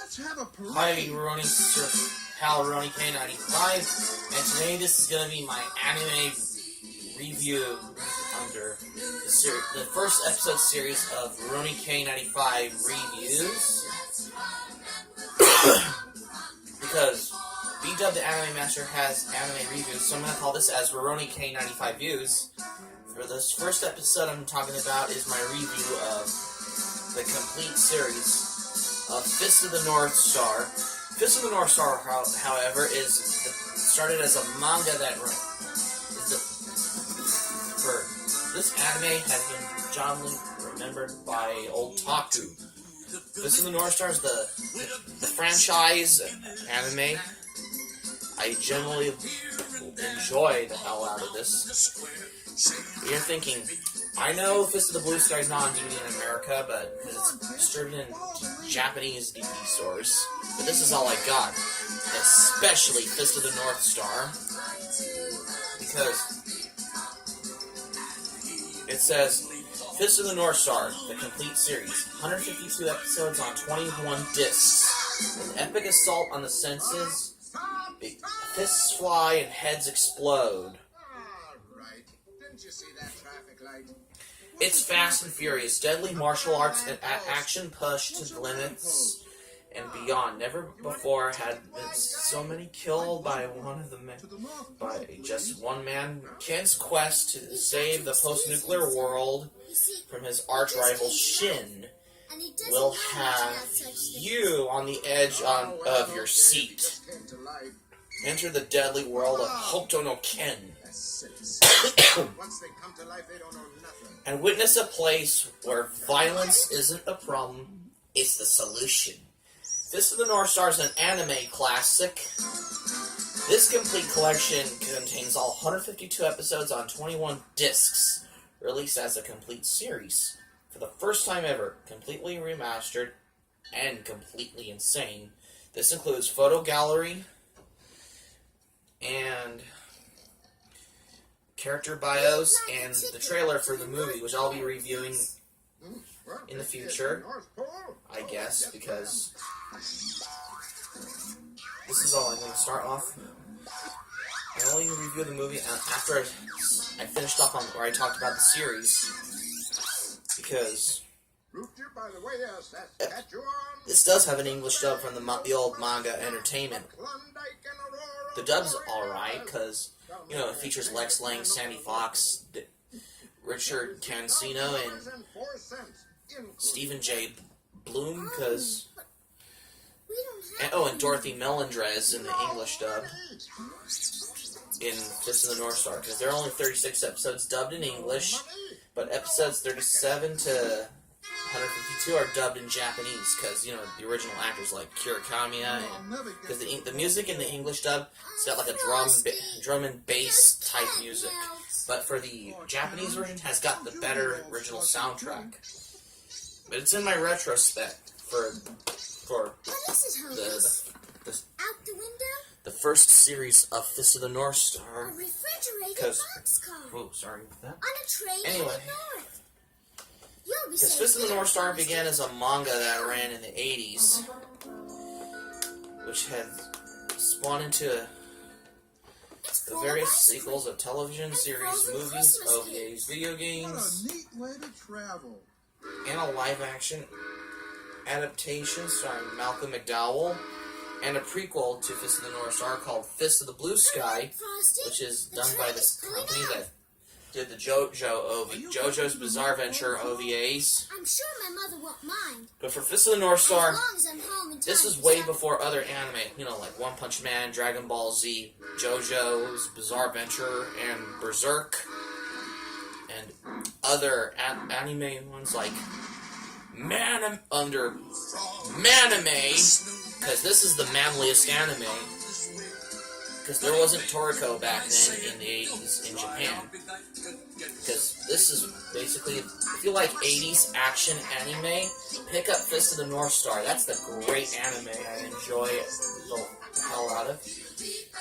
Hi, Hal Roni K95, and today this is going to be my anime review under the first episode series of Roni K95 Reviews. Because B-Dub the Anime Master has anime reviews, so I'm going to call this as Roni K95 Views. For this first episode I'm talking about is my review of the complete series of Fist of the North Star. Fist of the North Star, however, started as a manga that for this anime has been jolly remembered by Otaku. Fist of the North Star is the franchise anime. I generally enjoy the hell out of this. You're thinking, I know Fist of the Blue Sky is not on DVD in America, but because it's distributed in Japanese DVD stores. But this is all I got, especially Fist of the North Star, because it says Fist of the North Star, the complete series, 152 episodes on 21 discs, an epic assault on the senses. Fists fly and heads explode. It's fast and furious, deadly martial arts and action pushed to the limits and beyond. Never before had been so many killed by just one man. Ken's quest to save the post-nuclear world from his arch-rival Shin will have you on the edge of your seat. Enter the deadly world of Hokuto no Ken. And witness a place where violence isn't the problem, it's the solution. Fist of the North Star is an anime classic. This complete collection contains all 152 episodes on 21 discs, released as a complete series. For the first time ever, completely remastered and completely insane. This includes photo gallery and character bios and the trailer for the movie, which I'll be reviewing in the future, I guess, because this is all I'm going to start off. I only review the movie after I finished off on where I talked about the series, because this does have an English dub from the old Manga Entertainment. The dub's alright, because it features Lex Lang, Sandy Fox, Richard Cancino, and Stephen J. Bloom, and Dorothy Melendrez in the English dub in Fist of the North Star, because there are only 36 episodes dubbed in English, but episodes 37 to 152 are dubbed in Japanese, because, the original actors like Kira Kamiya, because the music in the English dub, it's got like a drum and bass type music. But for the Japanese version, has got the better original soundtrack. But it's in my retrospect for the first series of Fist of the North Star. Because, sorry about that. Anyway. Because Fist of the North Star began as a manga that ran in the 80s, which had spawned into the various sequels of television series, movies, OVAs, video games, and a live-action adaptation starring Malcolm McDowell, and a prequel to Fist of the North Star called Fist of the Blue Sky, which is done by this company that did the JoJo's Bizarre Adventure OVAs. I'm sure my mother won't mind. But for Fist of the North Star, this is way before other anime, like One Punch Man, Dragon Ball Z, JoJo's Bizarre Adventure, and Berserk, and other anime ones like Manime, because this is the manliest anime. Because there wasn't Toriko back then in the 80s in Japan. Because this is basically, if you like 80s action anime, pick up Fist of the North Star. That's the great anime I enjoy the hell out of.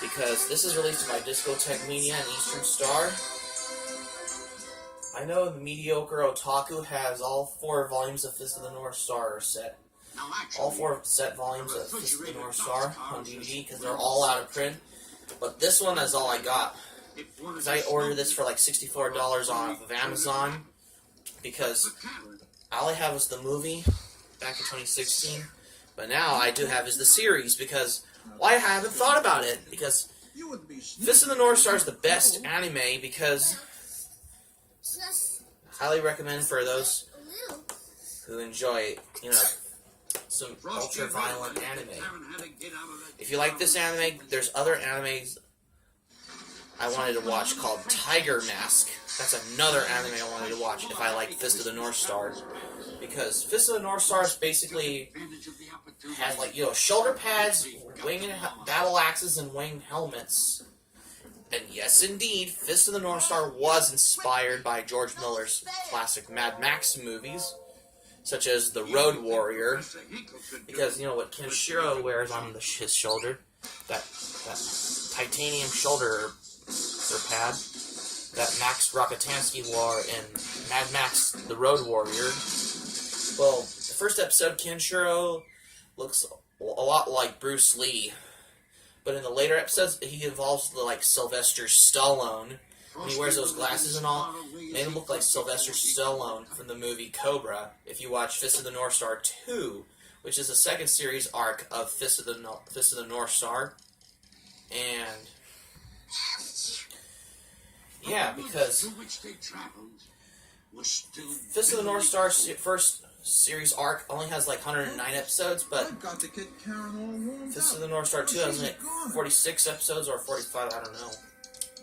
Because this is released by Discotek Media and Eastern Star. I know the mediocre otaku has all 4 volumes of Fist of the North Star set. all 4 set volumes of Fist of the North Star on DVD because they're all out of print. But this one is all I got. Because I ordered this for like $64 off of Amazon. Because all I have was the movie back in 2016. But now I do have is the series because I haven't thought about it. Because Fist of the North Star is the best anime because Just highly recommend for those a little. who enjoy, some ultra-violent anime. If you like this anime, there's other animes I wanted to watch called Tiger Mask. That's another anime I wanted to watch if I like Fist of the North Star. Because Fist of the North Star basically has, shoulder pads, winged battle axes, and winged helmets. And yes, indeed, Fist of the North Star was inspired by George Miller's classic Mad Max movies, such as The Road Warrior, because, what Kenshiro wears on his shoulder, that titanium shoulder pad, that Max Rockatansky wore in Mad Max The Road Warrior. Well, the first episode, Kenshiro looks a lot like Bruce Lee, but in the later episodes, he evolves to like Sylvester Stallone. When he wears those glasses and all, made him look like Sylvester Stallone from the movie Cobra. If you watch Fist of the North Star 2, which is the second series arc of Fist of the North Star, and yeah, because Fist of the North Star first series arc only has like 109 episodes, but Fist of the North Star 2 has like 46 episodes or 45, I don't know.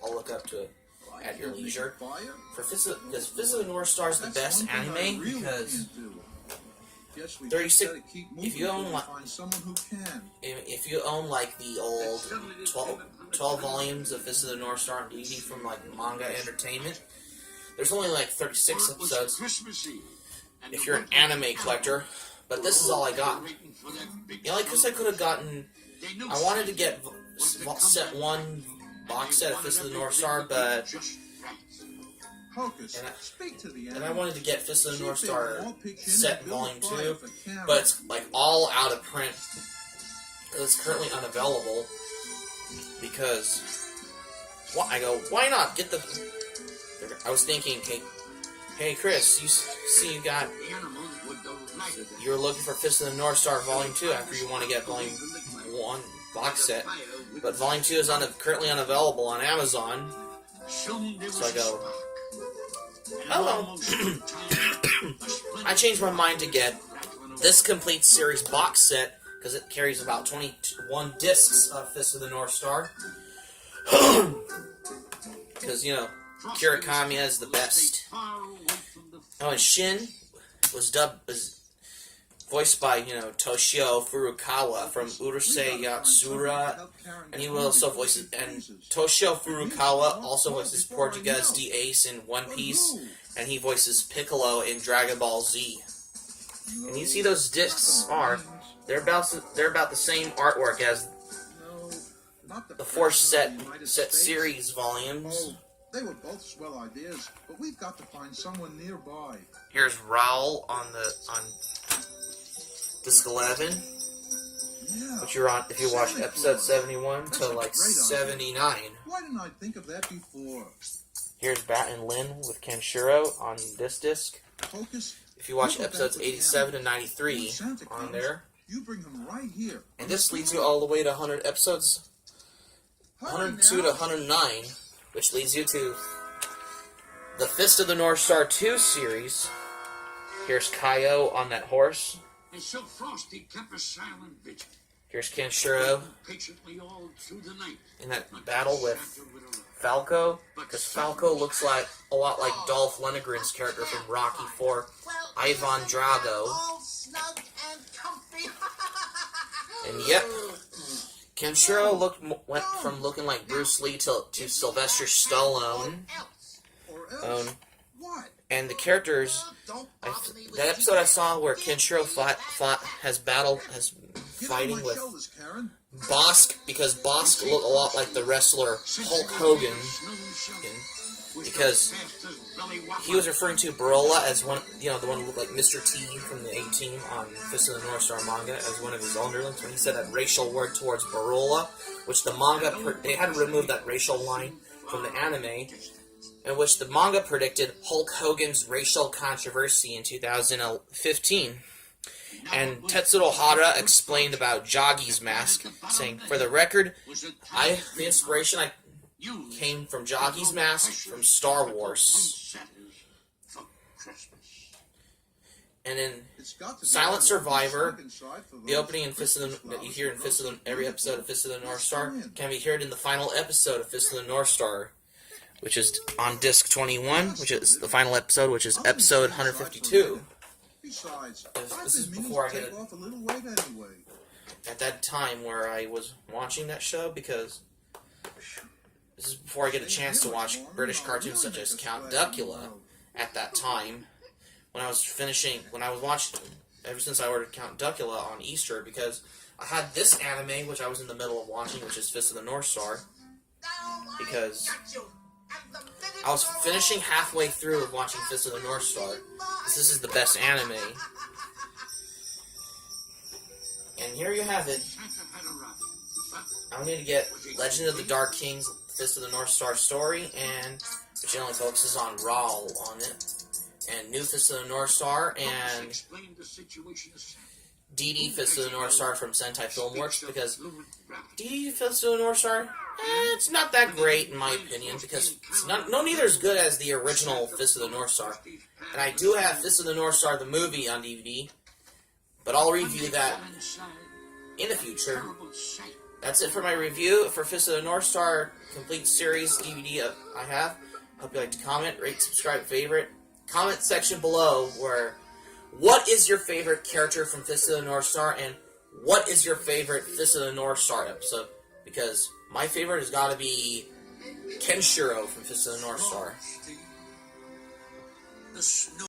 I'll look up to it at your leisure. Fist of the North Star is the best anime because 36. If you own like the old 12 volumes of Fist of the North Star on DVD from like Manga Entertainment, there's only like 36 episodes. If you're an anime collector, but this is all I got. The only because I could have gotten, I wanted to get set 1 box set of Fist of the North Star, but and I wanted to get Fist of the North Star set volume 2, but it's like all out of print. It's currently unavailable because why not get the? I was thinking, hey Chris, you're looking for Fist of the North Star Volume 2 after you want to get Volume 1 box set, but Volume 2 is currently unavailable on Amazon. So I go, I changed my mind to get this complete series box set because it carries about 21 discs of Fist of the North Star. Because, Kirakamiya is the best. Oh, and Shin was voiced by, Toshio Furukawa from Urusei Yatsura, and he also voices, and Toshio Furukawa also voices Portuguese de Ace in One Piece, and he voices Piccolo in Dragon Ball Z. And you see those discs they're about the same artwork as the 4 set series volumes. They were both swell ideas, but we've got to find someone nearby. Here's Raoul on disc 11, which you're on if you watch episode 71 to like 79. Why didn't I think of that before? Here's Bat and Lin with Kenshiro on this disc. Focus. If you watch episodes 87 to 93 on there, you bring them right here. And this leads you all the way to 100 episodes, 102 to 109, which leads you to the Fist of the North Star 2 series. Here's Kaio on that horse. And so Frosty kept a silent vigil. Here's Kenshiro Patiently all through the night. in that battle with Falco, because Falco looks like a lot like Dolph Lundgren's character from Rocky IV, Ivan Drago. And yep, Kenshiro went from looking like Bruce Lee to Sylvester Stallone. And the characters, that episode I saw where Kenshiro has fighting with Bosk, because Bosk looked a lot like the wrestler Hulk Hogan. because he was referring to Barola as one, the one who looked like Mr. T from the A-Team on Fist of the North Star manga as one of his underlings when he said that racial word towards Barola, which the manga, they had to remove that racial line from the anime, in which the manga predicted Hulk Hogan's racial controversy in 2015. And Tetsudo Hara explained about Jaggi's mask, saying, "For the record, the inspiration came from Jaggi's mask from Star Wars." And in Silent Survivor, the opening in that you hear in every episode of Fist of the North Star can be heard in the final episode of Fist of the North Star, which is on disc 21, which is the final episode, which is episode 152. Besides, This is before I get it. At that time where I was watching that show, because this is before I get a chance to watch British cartoons such as Count Duckula. At that time, when I was watching, ever since I ordered Count Duckula on Easter, because I had this anime, which I was in the middle of watching, which is Fist of the North Star, because I was finishing halfway through watching Fist of the North Star. This is the best anime. And here you have it. I'm going to get Legend of the Dark King's Fist of the North Star story, and it generally focuses on Raul on it. And New Fist of the North Star, and DD Fist of the North Star from Sentai Filmworks, because DD Fist of the North Star, it's not that great in my opinion, because it's neither as good as the original Fist of the North Star. And I do have Fist of the North Star, the movie, on DVD, but I'll review that in the future. That's it for my review for Fist of the North Star complete series DVD I have. Hope you like to comment, rate, subscribe, favorite. Comment section below what is your favorite character from Fist of the North Star, and what is your favorite Fist of the North Star episode? Because my favorite has got to be Kenshiro from Fist of the North Star.